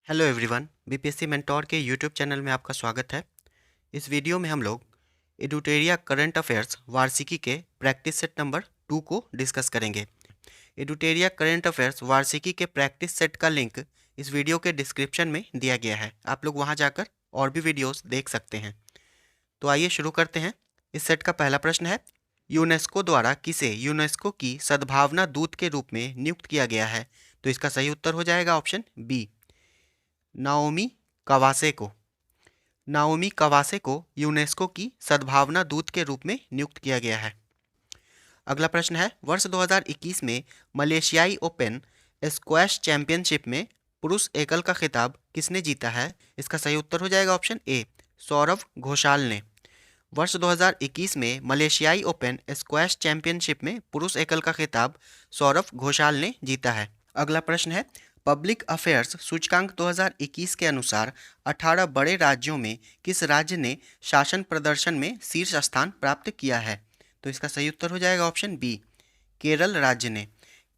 Hello everyone, BPSC mentor के YouTube channel में आपका स्वागत है। इस वीडियो में हम लोग एडुटेरिया करंट अफेयर्स वार्षिकी के प्रैक्टिस सेट नंबर 2 को डिस्कस करेंगे। एडुटेरिया करंट अफेयर्स वार्षिकी के प्रैक्टिस सेट का लिंक इस वीडियो के डिस्क्रिप्शन में दिया गया है। आप लोग वहां जाकर और भी वीडियोस देख सकते हैं। तो आइए शुरू करते हैं। इस सेट का पहला प्रश्न है, यूनेस्को द्वारा किसे यूनेस्को की सद्भावना दूत के रूप में नियुक्त किया गया है? तो इसका सही उत्तर हो जाएगा ऑप्शन बी, नाओमी कवासे को। नाओमी कवासे को यूनेस्को की सद्भावना दूत के रूप में नियुक्त किया गया है। अगला प्रश्न है, वर्ष 2021 में मलेशियाई ओपन स्क्वैश चैंपियनशिप में पुरुष एकल का खिताब किसने जीता है? इसका सही उत्तर हो जाएगा ऑप्शन ए, सौरव घोषाल ने। वर्ष 2021 में मलेशियाई ओपन स्क्वैश चैंपियनशिप में पुरुष एकल का खिताब सौरव घोषाल ने जीता है। अगला प्रश्न है, पब्लिक अफेयर्स सूचकांक 2021 के अनुसार 18 बड़े राज्यों में किस राज्य ने शासन प्रदर्शन में शीर्ष स्थान प्राप्त किया है? तो इसका सही उत्तर हो जाएगा ऑप्शन बी, केरल राज्य ने।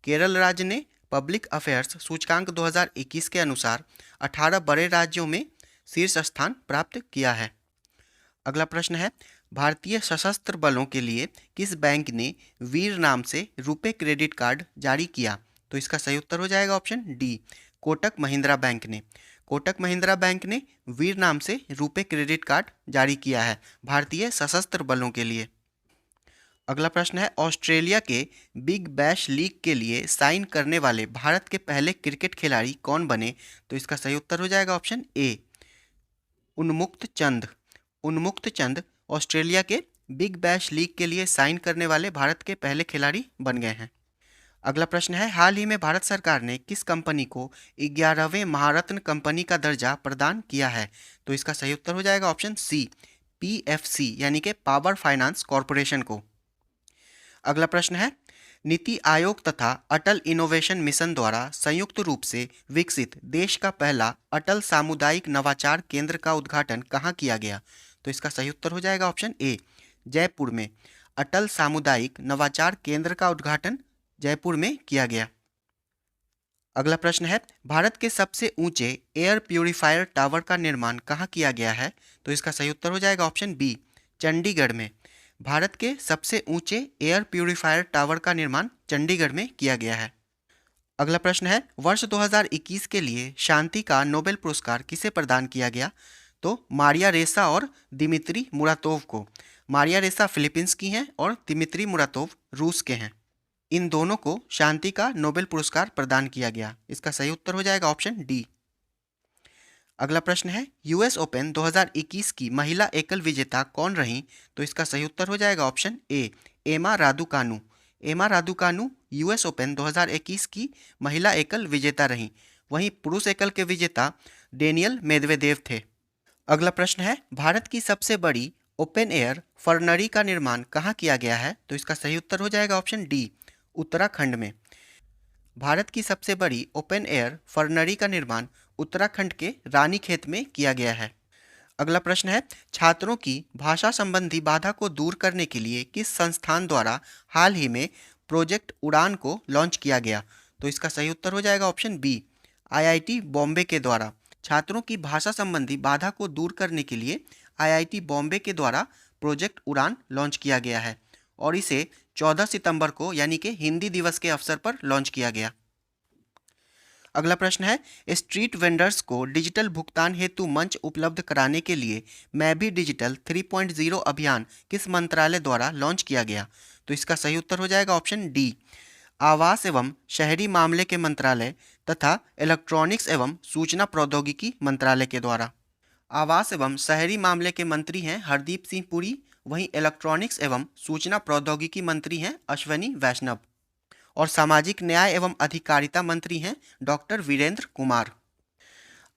केरल राज्य ने पब्लिक अफेयर्स सूचकांक 2021 के अनुसार 18 बड़े राज्यों में शीर्ष स्थान प्राप्त किया है। अगला प्रश्न है, भारतीय सशस्त्र बलों के लिए किस बैंक ने वीर नाम से रुपे क्रेडिट कार्ड जारी किया? तो इसका सही उत्तर हो जाएगा option D, Kotak Mahindra bank ने। कोटक महिंद्रा बैंक ने वीर नाम से रुपे क्रेडिट कार्ड जारी किया है भारतीय सशस्त्र बलों के लिए। अगला प्रश्न है, ऑस्ट्रेलिया के बिग बैश लीग के लिए साइन करने वाले भारत के पहले क्रिकेट खिलाड़ी कौन बने? तो इसका सही उत्तर हो जाएगा ऑप्शन ए, उन्मुक्त चंद। उन्मुक्त चंद ऑस्ट्रेलिया के बिग बैश लीग के लिए साइन करने वाले भारत के पहले खिलाड़ी बन गए हैं। अगला प्रश्न है, हाल ही में भारत सरकार ने किस कंपनी को 11वें महारत्न कंपनी का दर्जा प्रदान किया है? तो इसका सही उत्तर हो जाएगा ऑप्शन सी, पीएफसी यानी कि पावर फाइनेंस कॉरपोरेशन को। अगला प्रश्न है, नीति आयोग तथा अटल इनोवेशन मिशन द्वारा संयुक्त रूप से विकसित देश का पहला अटल सामुदायिक नवाचार केंद्र का उद्घाटन कहाँ किया गया? तो इसका सही उत्तर हो जाएगा ऑप्शन ए, जयपुर में। अटल सामुदायिक नवाचार केंद्र का उद्घाटन जयपुर में किया गया। अगला प्रश्न है, भारत के सबसे ऊंचे एयर प्यूरिफायर टावर का निर्माण कहाँ किया गया है? तो इसका सही उत्तर हो जाएगा ऑप्शन बी, चंडीगढ़ में। भारत के सबसे ऊंचे एयर प्यूरिफायर टावर का निर्माण चंडीगढ़ में किया गया है। अगला प्रश्न है, वर्ष 2021 के लिए शांति का नोबेल पुरस्कार किसे प्रदान किया गया? तो मारिया रेसा और दिमित्री मुरातोव को। मारिया रेसा फिलीपींस की हैं और दिमित्री मुरातोव रूस के हैं। इन दोनों को शांति का नोबेल पुरस्कार प्रदान किया गया। इसका सही उत्तर हो जाएगा ऑप्शन डी। अगला प्रश्न है, यूएस ओपन 2021 की महिला एकल विजेता कौन रहीं? तो इसका सही उत्तर हो जाएगा ऑप्शन ए, एमा रादुकानु। एमा रादुकानु यूएस ओपन 2021 की महिला एकल विजेता रहीं। वहीं पुरुष एकल के विजेता डेनियल मेदवेदेव थे। अगला प्रश्न है, भारत की सबसे बड़ी ओपन एयर फर्नरी का निर्माण कहाँ किया गया है? तो इसका सही उत्तर हो जाएगा ऑप्शन डी, उत्तराखंड में। भारत की सबसे बड़ी ओपन एयर फर्नरी का निर्माण उत्तराखंड के रानीखेत में किया गया है। अगला प्रश्न है, छात्रों की भाषा संबंधी बाधा को दूर करने के लिए किस संस्थान द्वारा हाल ही में प्रोजेक्ट उड़ान को लॉन्च किया गया? तो इसका सही उत्तर हो जाएगा ऑप्शन बी, आईआईटी बॉम्बे के द्वारा। छात्रों की भाषा संबंधी बाधा को दूर करने के लिए आईआईटी बॉम्बे के द्वारा प्रोजेक्ट उड़ान लॉन्च किया गया है और इसे 14 सितंबर को यानी कि हिंदी दिवस के अवसर पर लॉन्च किया गया। अगला प्रश्न है, स्ट्रीट वेंडर्स को डिजिटल भुगतान हेतु मंच उपलब्ध कराने के लिए मैं भी डिजिटल 3.0 अभियान किस मंत्रालय द्वारा लॉन्च किया गया? तो इसका सही उत्तर हो जाएगा ऑप्शन डी, आवास एवं शहरी मामले के मंत्रालय तथा इलेक्ट्रॉनिक्स एवं सूचना प्रौद्योगिकी मंत्रालय के द्वारा। आवास एवं शहरी मामले के मंत्री हैं हरदीप सिंह पुरी, वहीं इलेक्ट्रॉनिक्स एवं सूचना प्रौद्योगिकी मंत्री हैं अश्वनी वैष्णव और सामाजिक न्याय एवं अधिकारिता मंत्री हैं डॉक्टर वीरेंद्र कुमार।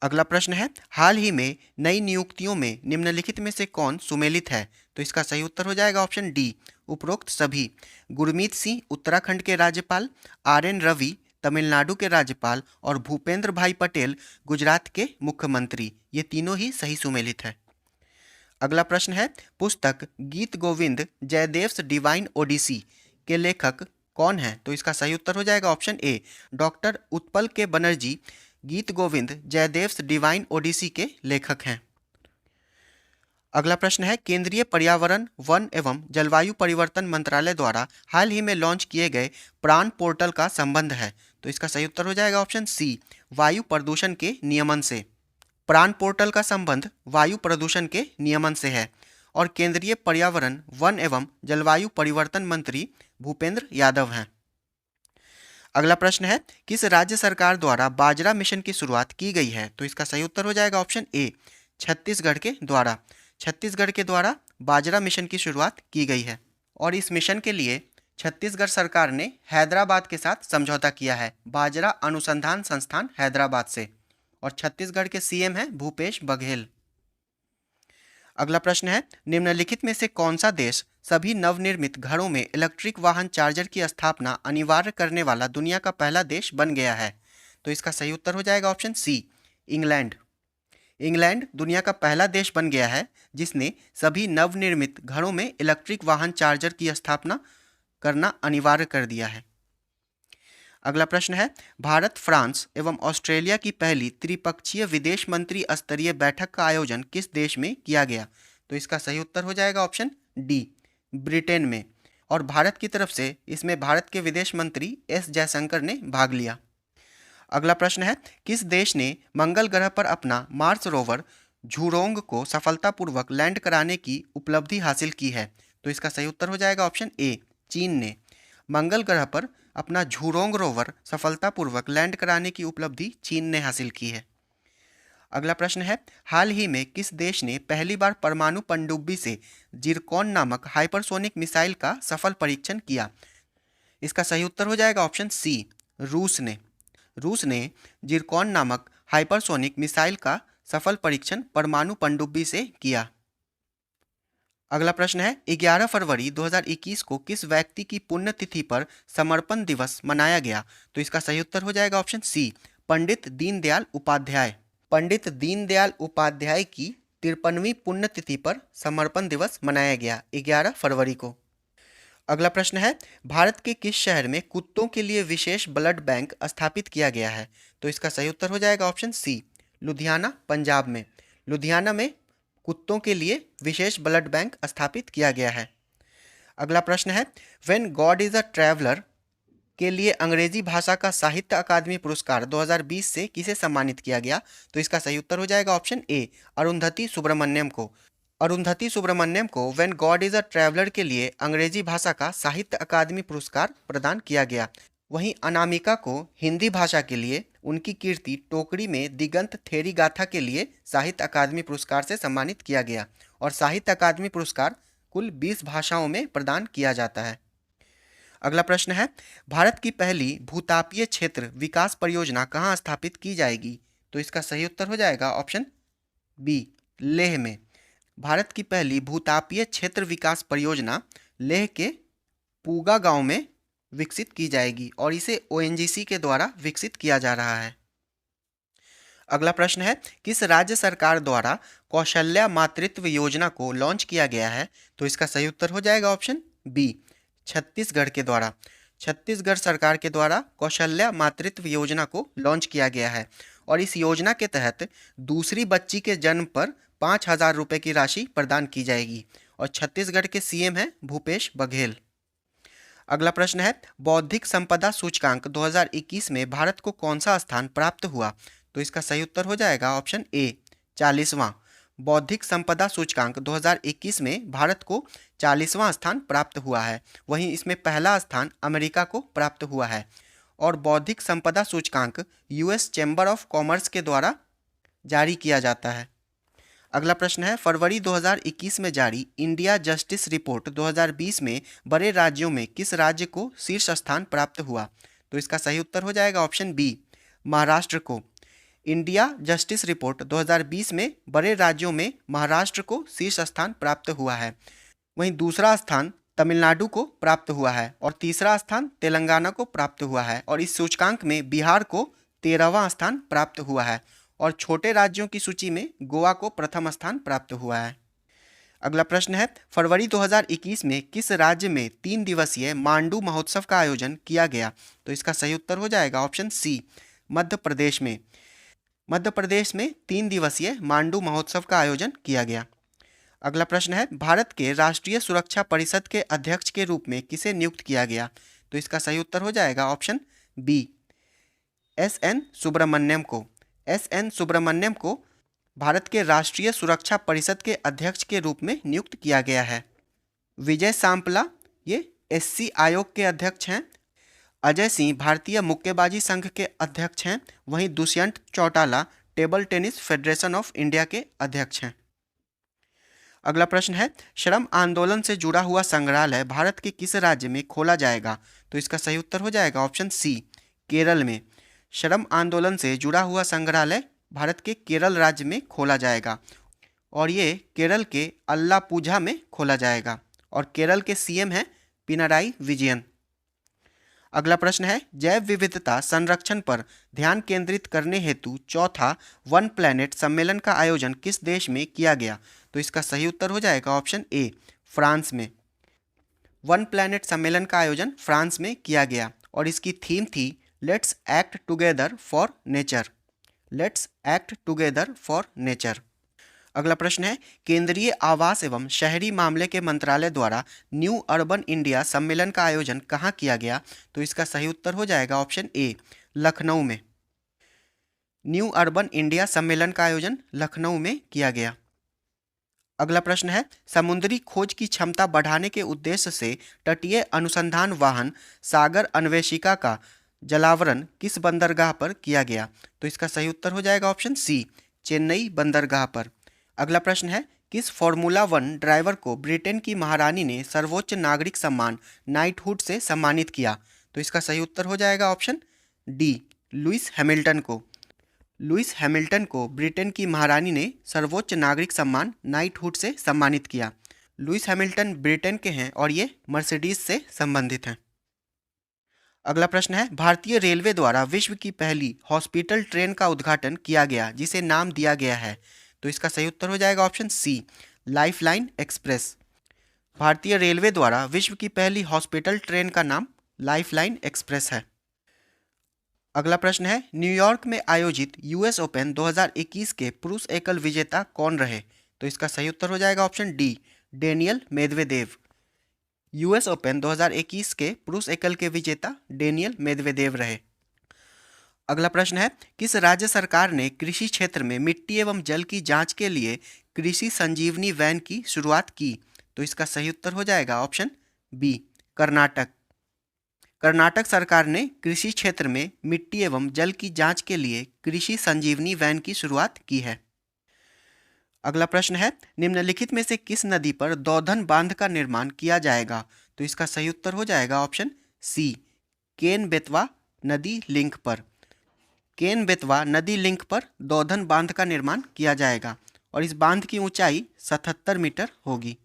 अगला प्रश्न है, हाल ही में नई नियुक्तियों में निम्नलिखित में से कौन सुमेलित है? तो इसका सही उत्तर हो जाएगा ऑप्शन डी, उपरोक्त सभी। गुरमीत सिंह उत्तराखंड के राज्यपाल, आर.एन. रवि तमिलनाडु के राज्यपाल और भूपेंद्र भाई पटेल गुजरात के मुख्यमंत्री, ये तीनों ही सही सुमेलित है। अगला प्रश्न है, पुस्तक गीत गोविंद जयदेव्स डिवाइन ओडिसी के लेखक कौन है? तो इसका सही उत्तर हो जाएगा ऑप्शन ए, डॉक्टर उत्पल के बनर्जी गीत गोविंद जयदेव्स डिवाइन ओडिसी के लेखक हैं? अगला प्रश्न है, केंद्रीय पर्यावरण, वन एवं जलवायु परिवर्तन मंत्रालय द्वारा हाल ही में लॉन्च किए गए प्राण पोर्टल का संबंध है? तो इसका सही उत्तर हो जाएगा ऑप्शन सी, वायु प्रदूषण के नियमन से। प्राण पोर्टल का संबंध वायु प्रदूषण के नियमन से है और केंद्रीय पर्यावरण, वन एवं जलवायु परिवर्तन मंत्री भूपेंद्र यादव हैं। अगला प्रश्न है, किस राज्य सरकार द्वारा बाजरा मिशन की शुरुआत की गई है? तो इसका सही उत्तर हो जाएगा ऑप्शन ए, छत्तीसगढ़ के द्वारा। छत्तीसगढ़ के द्वारा बाजरा मिशन की शुरुआत की गई है और इस मिशन के लिए छत्तीसगढ़ सरकार ने हैदराबाद के साथ समझौता किया है, बाजरा अनुसंधान संस्थान हैदराबाद से, और छत्तीसगढ़ के सीएम हैं भूपेश बघेल। अगला प्रश्न है, निम्नलिखित में से कौन सा देश सभी नवनिर्मित घरों में इलेक्ट्रिक वाहन चार्जर की स्थापना अनिवार्य करने वाला दुनिया का पहला देश बन गया है? तो इसका सही उत्तर हो जाएगा ऑप्शन सी, इंग्लैंड। इंग्लैंड दुनिया का पहला देश बन गया है जिसने सभी नवनिर्मित घरों में इलेक्ट्रिक वाहन चार्जर की स्थापना करना अनिवार्य कर दिया है। अगला प्रश्न है, भारत, फ्रांस एवं ऑस्ट्रेलिया की पहली त्रिपक्षीय विदेश मंत्री स्तरीय बैठक का आयोजन किस देश में किया गया? तो इसका सही उत्तर हो जाएगा ऑप्शन डी, ब्रिटेन में, और भारत की तरफ से इसमें भारत के विदेश मंत्री एस जयशंकर ने भाग लिया। अगला प्रश्न है, किस देश ने मंगल ग्रह पर अपना मार्स रोवर झुरोंग को सफलतापूर्वक लैंड कराने की उपलब्धि हासिल की है? तो इसका सही उत्तर हो जाएगा ऑप्शन ए, चीन ने। मंगल ग्रह पर अपना झुरोंग रोवर सफलतापूर्वक लैंड कराने की उपलब्धि चीन ने हासिल की है। अगला प्रश्न है, हाल ही में किस देश ने पहली बार परमाणु पनडुब्बी से जिरकॉन नामक हाइपरसोनिक मिसाइल का सफल परीक्षण किया? इसका सही उत्तर हो जाएगा ऑप्शन सी, रूस ने। रूस ने जिरकॉन नामक हाइपरसोनिक मिसाइल का सफल परीक्षण परमाणु पनडुब्बी से किया। अगला प्रश्न है, 11 फरवरी 2021 को किस व्यक्ति की पुण्यतिथि पर समर्पण दिवस मनाया गया? तो इसका सही उत्तर हो जाएगा ऑप्शन सी, पंडित दीनदयाल उपाध्याय। पंडित दीनदयाल उपाध्याय की 53वीं पुण्यतिथि पर समर्पण दिवस मनाया गया 11 फरवरी को। अगला प्रश्न है, भारत के किस शहर में कुत्तों के लिए विशेष ब्लड बैंक स्थापित किया गया है? तो इसका सही उत्तर हो जाएगा ऑप्शन सी, लुधियाना, पंजाब में। लुधियाना में कुत्तों के लिए विशेष ब्लड बैंक स्थापित किया गया है। अगला प्रश्न है, when God is a traveller के लिए अंग्रेजी भाषा का साहित्य अकादमी पुरस्कार 2020 से किसे सम्मानित किया गया? तो इसका सही उत्तर हो जाएगा ऑप्शन ए, अरुंधति सुब्रमण्यम को। अरुंधति सुब्रमण्यम को when God is a traveller के लिए अंग्रेजी भाषा का साहित्य अकादमी पुरस्कार प्रदान किया गया। वहीं अनामिका को हिंदी भाषा के लिए उनकी कीर्ति टोकरी में दिगंत थेरी गाथा के लिए साहित्य अकादमी पुरस्कार से सम्मानित किया गया और साहित्य अकादमी पुरस्कार कुल 20 भाषाओं में प्रदान किया जाता है। अगला प्रश्न है, भारत की पहली भूतापीय क्षेत्र विकास परियोजना कहाँ स्थापित की जाएगी? तो इसका सही उत्तर हो जाएगा ऑप्शन बी, लेह में। भारत की पहली भूतापीय क्षेत्र विकास परियोजना लेह के पूगा गांव में विकसित की जाएगी और इसे ओएनजीसी के द्वारा विकसित किया जा रहा है। अगला प्रश्न है, किस राज्य सरकार द्वारा कौशल्या मातृत्व योजना को लॉन्च किया गया है? तो इसका सही उत्तर हो जाएगा ऑप्शन बी, छत्तीसगढ़ के द्वारा। छत्तीसगढ़ सरकार के द्वारा कौशल्या मातृत्व योजना को लॉन्च किया गया है और इस योजना के तहत दूसरी बच्ची के जन्म पर 5,000 रुपये की राशि प्रदान की जाएगी और छत्तीसगढ़ के सीएम हैं भूपेश बघेल। अगला प्रश्न है, बौद्धिक संपदा सूचकांक 2021 में भारत को कौन सा स्थान प्राप्त हुआ? तो इसका सही उत्तर हो जाएगा ऑप्शन ए, 40वां। बौद्धिक संपदा सूचकांक 2021 में भारत को 40वां स्थान प्राप्त हुआ है। वहीं इसमें पहला स्थान अमेरिका को प्राप्त हुआ है और बौद्धिक संपदा सूचकांक यूएस चैम्बर ऑफ कॉमर्स के द्वारा जारी किया जाता है। अगला प्रश्न है, फरवरी 2021 में जारी इंडिया जस्टिस रिपोर्ट 2020 में बड़े राज्यों में किस राज्य को शीर्ष स्थान प्राप्त हुआ? तो इसका सही उत्तर हो जाएगा ऑप्शन बी, महाराष्ट्र को। इंडिया जस्टिस रिपोर्ट 2020 में बड़े राज्यों में महाराष्ट्र को शीर्ष स्थान प्राप्त हुआ है। वहीं दूसरा स्थान तमिलनाडु को प्राप्त हुआ है और तीसरा स्थान तेलंगाना को प्राप्त हुआ है और इस सूचकांक में बिहार को 13वां स्थान प्राप्त हुआ है और छोटे राज्यों की सूची में गोवा को प्रथम स्थान प्राप्त हुआ है। अगला प्रश्न है, फरवरी 2021 में किस राज्य में 3 दिवसीय मांडू महोत्सव का आयोजन किया गया? तो इसका सही उत्तर हो जाएगा ऑप्शन सी, मध्य प्रदेश में 3 दिवसीय मांडू महोत्सव का आयोजन किया गया। अगला प्रश्न है, भारत के राष्ट्रीय सुरक्षा परिषद के अध्यक्ष के रूप में किसे नियुक्त किया गया? तो इसका सही उत्तर हो जाएगा ऑप्शन बी, एस.एन. सुब्रमण्यम को। एस.एन. सुब्रमण्यम को भारत के राष्ट्रीय सुरक्षा परिषद के अध्यक्ष के रूप में नियुक्त किया गया है। विजय सांपला ये एससी आयोग के अध्यक्ष हैं। अजय सिंह भारतीय मुक्केबाजी संघ के अध्यक्ष हैं। वहीं Dushyant Chautala table tennis federation of India के अध्यक्ष हैं। अगला प्रश्न है, श्रम आंदोलन से जुड़ा हुआ संग्रहालय भारत के किस राज्य में खोला जाएगा? तो इसका सही उत्तर हो जाएगा ऑप्शन सी, केरल में। श्रम आंदोलन से जुड़ा हुआ संग्रहालय भारत के केरल राज्य में खोला जाएगा और ये केरल के अल्लापुझा में खोला जाएगा और केरल के सीएम हैं पिनराई विजयन। अगला प्रश्न है, जैव विविधता संरक्षण पर ध्यान केंद्रित करने हेतु चौथा वन प्लैनेट सम्मेलन का आयोजन किस देश में किया गया? तो इसका सही उत्तर हो जाएगा ऑप्शन ए, फ्रांस में। वन प्लैनेट सम्मेलन का आयोजन फ्रांस में किया गया और इसकी थीम थी let's act together for nature. Let's act together for nature. अगला प्रश्न है, केंद्रीय आवास एवं शहरी मामले के मंत्रालय द्वारा न्यू अर्बन इंडिया सम्मेलन का आयोजन कहाँ किया गया? तो इसका सही उत्तर हो जाएगा ऑप्शन ए, लखनऊ में। न्यू अर्बन इंडिया सम्मेलन का आयोजन लखनऊ में किया गया। अगला प्रश्न है, समुद्री खोज की क्षमता बढ़ाने के उद्देश्य से तटीय अनुसंधान वाहन सागर अन्वेषिका का जलावरण किस बंदरगाह पर किया गया? तो इसका सही उत्तर हो जाएगा ऑप्शन सी, चेन्नई बंदरगाह पर। अगला प्रश्न है, किस फॉर्मूला 1 ड्राइवर को ब्रिटेन की महारानी ने सर्वोच्च नागरिक सम्मान नाइटहुड से सम्मानित किया? तो इसका सही उत्तर हो जाएगा ऑप्शन डी, लुइस हैमिल्टन को। लुइस हैमिल्टन को ब्रिटेन की महारानी ने सर्वोच्च नागरिक सम्मान नाइटहुड से सम्मानित किया। लुइस हैमिल्टन ब्रिटेन के हैं और ये मर्सिडीज से संबंधित हैं। अगला प्रश्न है, भारतीय रेलवे द्वारा विश्व की पहली हॉस्पिटल ट्रेन का उद्घाटन किया गया जिसे नाम दिया गया है? तो इसका सही उत्तर हो जाएगा ऑप्शन सी, लाइफलाइन एक्सप्रेस। भारतीय रेलवे द्वारा विश्व की पहली हॉस्पिटल ट्रेन का नाम लाइफलाइन एक्सप्रेस है। अगला प्रश्न है, न्यूयॉर्क में आयोजित यूएस ओपन 2021 के पुरुष एकल विजेता कौन रहे? तो इसका सही उत्तर हो जाएगा option D, Daniel Medvedev. US open 2021 के पुरुष एकल के विजेता डेनियल मेदवेदेव रहे। अगला प्रश्न है, किस राज्य सरकार ने कृषि क्षेत्र में मिट्टी एवं जल की जांच के लिए कृषि संजीवनी वैन की शुरुआत की? तो इसका सही उत्तर हो जाएगा ऑप्शन बी, कर्नाटक। कर्नाटक सरकार ने कृषि क्षेत्र में मिट्टी एवं जल की जांच के लिए कृषि संजीवनी वैन की शुरुआत की है। अगला प्रश्न है, निम्नलिखित में से किस नदी पर दौधन बांध का निर्माण किया जाएगा? तो इसका सही उत्तर हो जाएगा ऑप्शन सी, केन बेतवा नदी लिंक पर। केन बेतवा नदी लिंक पर दौधन बांध का निर्माण किया जाएगा और इस बांध की ऊंचाई 77 मीटर होगी।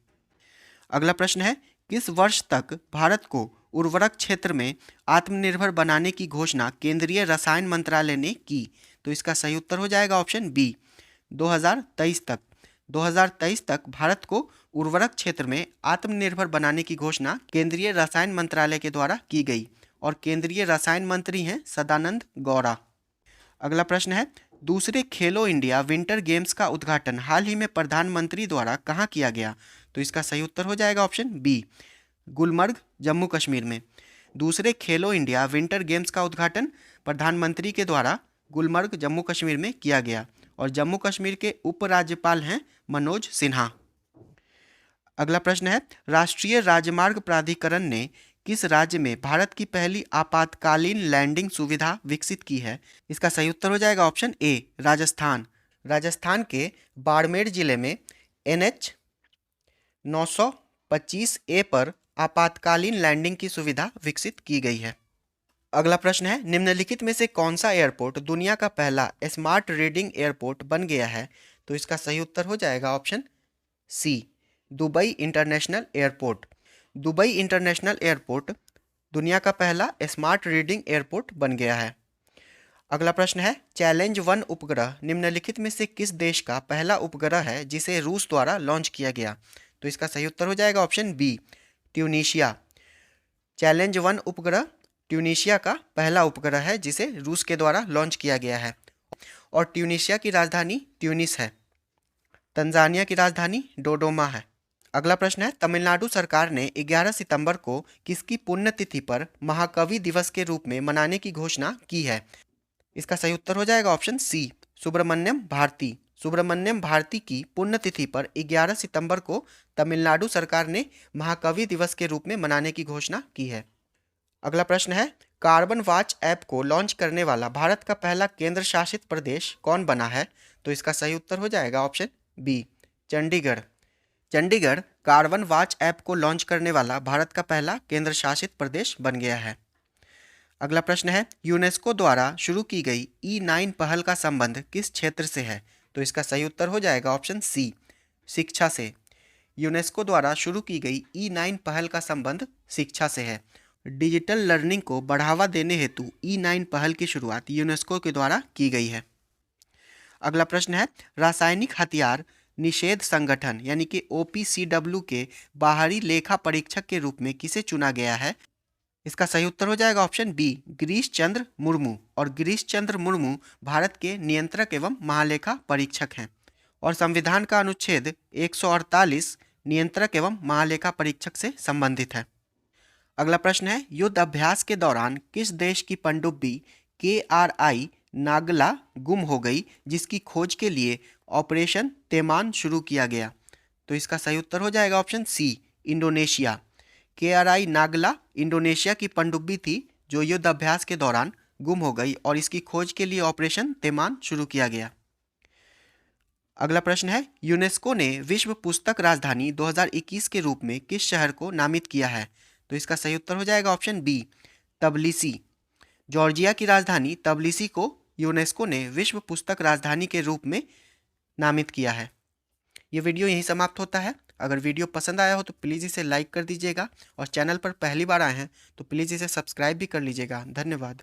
अगला प्रश्न है, किस वर्ष तक भारत को उर्वरक क्षेत्र में आत्मनिर्भर बनाने की घोषणा केंद्रीय रसायन मंत्रालय ने की? तो इसका सही उत्तर हो जाएगा ऑप्शन बी, 2023 तक। 2023 तक भारत को उर्वरक क्षेत्र में आत्मनिर्भर बनाने की घोषणा केंद्रीय रसायन मंत्रालय के द्वारा की गई और केंद्रीय रसायन मंत्री हैं सदानंद गौड़ा। अगला प्रश्न है, दूसरे खेलो इंडिया विंटर गेम्स का उद्घाटन हाल ही में प्रधानमंत्री द्वारा कहाँ किया गया? तो इसका सही उत्तर हो जाएगा ऑप्शन बी, गुलमर्ग जम्मू कश्मीर में। दूसरे खेलो इंडिया विंटर गेम्स का उद्घाटन प्रधानमंत्री के द्वारा गुलमर्ग जम्मू कश्मीर में किया गया और जम्मू कश्मीर के उपराज्यपाल हैं मनोज सिन्हा। अगला प्रश्न है, राष्ट्रीय राजमार्ग प्राधिकरण ने किस राज्य में भारत की पहली आपातकालीन लैंडिंग सुविधा विकसित की है? इसका सही उत्तर हो जाएगा ऑप्शन ए, राजस्थान। राजस्थान के बाड़मेर जिले में NH 925A पर आपातकालीन लैंडिंग की सुविधा विकसित की गई है। अगला प्रश्न है, निम्नलिखित में से कौन सा एयरपोर्ट दुनिया का पहला स्मार्ट रीडिंग एयरपोर्ट बन गया है? तो इसका सही उत्तर हो जाएगा option c, Dubai international airport. Dubai international airport दुनिया का पहला स्मार्ट रीडिंग एयरपोर्ट बन गया है। अगला प्रश्न है, चैलेंज 1 उपग्रह निम्नलिखित में से किस देश का पहला उपग्रह है जिसे रूस द्वारा लॉन्च किया गया? तो इसका सही उत्तर हो जाएगा ऑप्शन बी, ट्यूनीशिया। चैलेंज 1 उपग्रह ट्यूनीशिया का पहला उपग्रह है जिसे रूस के द्वारा लॉन्च किया गया है। और ट्यूनीशिया की राजधानी ट्यूनिस है। तंजानिया की राजधानी डोडोमा है। अगला प्रश्न है, तमिलनाडु सरकार ने 11 सितंबर को किसकी पुण्यतिथि पर महाकवि दिवस के रूप में मनाने की घोषणा की है? इसका सही उत्तर हो जाएगा ऑप्शन सी, सुब्रमण्यम भारती। सुब्रमण्यम भारती की पुण्यतिथि पर 11 सितंबर को तमिलनाडु सरकार ने महाकवि दिवस के रूप में मनाने की घोषणा की है। अगला प्रश्न है, कार्बन वॉच ऐप को लॉन्च करने वाला भारत का पहला केंद्र शासित प्रदेश कौन बना है? तो इसका सही उत्तर हो जाएगा option b, Chandigarh. Chandigarh carbon watch app को लॉन्च करने वाला भारत का पहला केंद्र शासित प्रदेश बन गया है। अगला प्रश्न है, यूनेस्को द्वारा शुरू की गई E9 पहल का संबंध किस क्षेत्र से है? तो इसका सही उत्तर हो जाएगा ऑप्शन सी, शिक्षा से। यूनेस्को द्वारा शुरू की गई E9 पहल का संबंध शिक्षा से है। डिजिटल लर्निंग को बढ़ावा देने हेतु E9 पहल की शुरुआत यूनेस्को के द्वारा की गई है। अगला प्रश्न है, रासायनिक हथियार निषेध संगठन यानी कि OPCW के बाहरी लेखा परीक्षक के रूप में किसे चुना गया है? इसका सही उत्तर हो जाएगा ऑप्शन बी, गिरीश चंद्र मुर्मू। और गिरीश चंद्र मुर्मू भारत के नियंत्रक एवं महालेखा परीक्षक हैं। और संविधान का अनुच्छेद 148 नियंत्रक एवं महालेखा परीक्षक से संबंधित है। अगला प्रश्न है, युद्ध अभ्यास के दौरान किस देश की पनडुब्बी KRI नागला गुम हो गई जिसकी खोज के लिए ऑपरेशन तैमान शुरू किया गया? तो इसका सही उत्तर हो जाएगा ऑप्शन सी, इंडोनेशिया। KRI नागला इंडोनेशिया की पनडुब्बी थी जो युद्ध अभ्यास के दौरान गुम हो गई और इसकी खोज के लिए ऑपरेशन तैमान शुरू किया गया। अगला प्रश्न है, यूनेस्को ने विश्व पुस्तक राजधानी 2021 के रूप में किस शहर को नामित किया है? तो इसका सही उत्तर हो जाएगा ऑप्शन बी, तबलिसी। जॉर्जिया की राजधानी तबलिसी को यूनेस्को ने विश्व पुस्तक राजधानी के रूप में नामित किया है। ये वीडियो यहीं समाप्त होता है। अगर वीडियो पसंद आया हो तो प्लीज़ इसे लाइक कर दीजिएगा और चैनल पर पहली बार आए हैं तो प्लीज़ इसे सब्सक्राइब भी कर लीजिएगा। धन्यवाद।